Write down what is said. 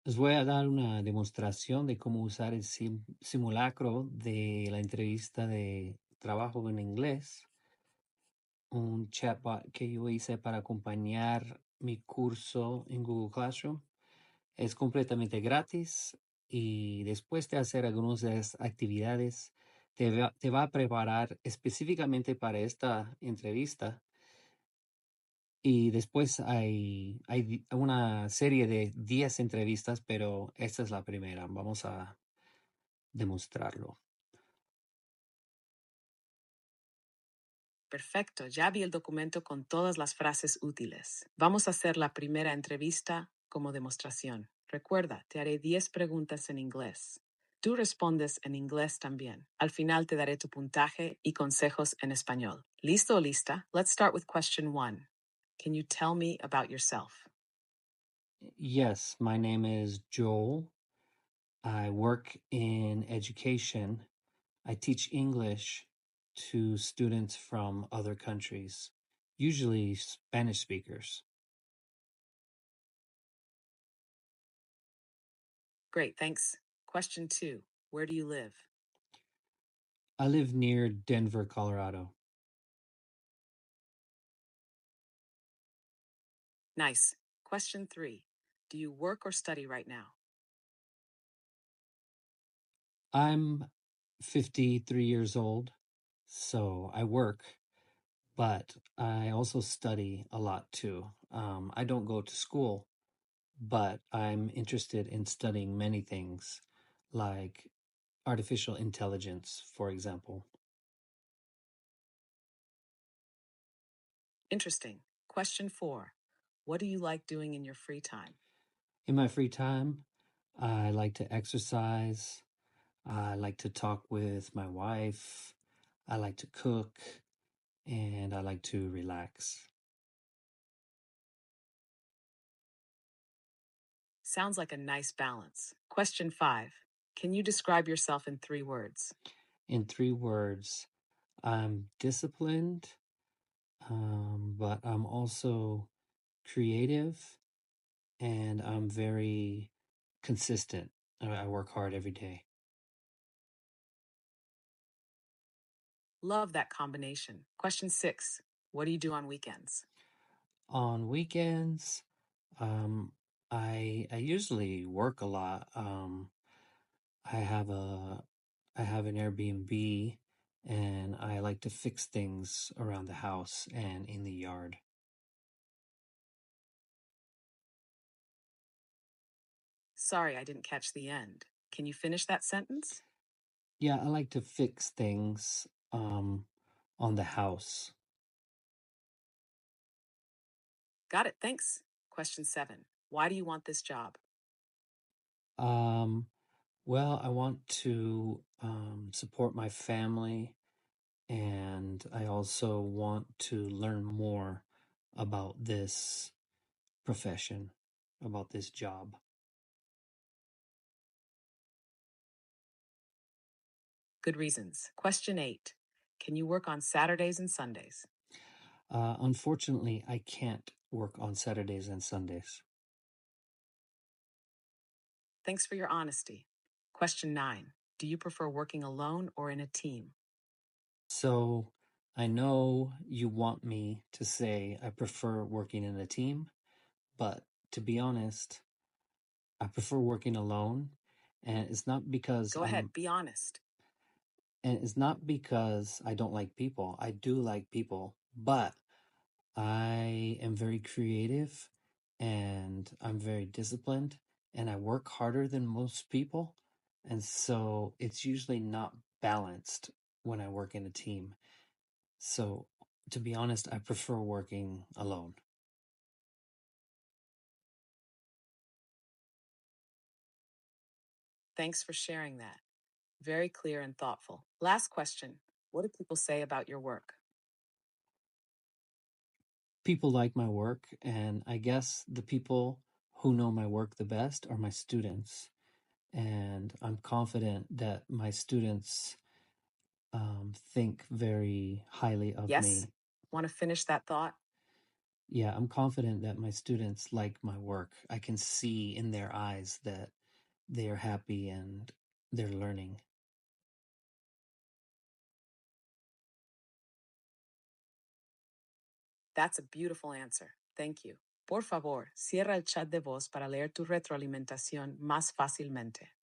Les voy a dar una demostración de cómo usar el simulacro de la entrevista de trabajo en inglés, un chatbot que yo hice para acompañar mi curso en Google Classroom. Es completamente gratis y después de hacer algunas de las actividades, te va a preparar específicamente para esta entrevista. Y después hay una serie de 10 entrevistas, pero esta es la primera. Vamos a demostrarlo. Perfecto, ya vi el documento con todas las frases útiles. Vamos a hacer la primera entrevista como demostración. Recuerda, te haré 10 preguntas en inglés. Tú respondes en inglés también. Al final te daré tu puntaje y consejos en español. ¿Listo o lista? Let's start with question 1. Can you tell me about yourself? Yes, my name is Joel. I work in education. I teach English to students from other countries, usually Spanish speakers. Great, thanks. Question 2. Where do you live? I live near Denver, Colorado. Nice. Question 3. Do you work or study right now? I'm 53 years old, so I work, but I also study a lot too. I don't go to school, but I'm interested in studying many things, like artificial intelligence, for example. Interesting. Question 4. What do you like doing in your free time? In my free time, I like to exercise. I like to talk with my wife. I like to cook, and I like to relax. Sounds like a nice balance. Question 5. Can you describe yourself in 3 words? In 3 words, I'm disciplined, but I'm also creative, and I'm very consistent. I work hard every day. Love that combination. Question 6. What do you do on weekends? On weekends, um, I usually work a lot. I have a I have an Airbnb, and I like to fix things around the house and in the yard. Sorry, I didn't catch the end. Can you finish that sentence? Yeah, I like to fix things on the house. Got it, thanks. Question 7. Why do you want this job? Um, well, I want to support my family, and I also want to learn more about this profession, about this job. Good reasons. Question 8. Can you work on Saturdays and Sundays? Unfortunately, I can't work on Saturdays and Sundays. Thanks for your honesty. Question 9. Do you prefer working alone or in a team? So I know you want me to say I prefer working in a team, but to be honest, I prefer working alone, and it's not because Go ahead, be honest. I don't like people. I do like people, but I am very creative and I'm very disciplined and I work harder than most people. And so it's usually not balanced when I work in a team. So to be honest, I prefer working alone. Thanks for sharing that. Very clear and thoughtful. Last question. What do people say about your work? People like my work, and I guess the people who know my work the best are my students. And I'm confident that my students think very highly of Yes? me. Want to finish that thought? Yeah, I'm confident that my students like my work. I can see in their eyes that they are happy and they're learning. That's a beautiful answer. Thank you. Por favor, cierra el chat de voz para leer tu retroalimentación más fácilmente.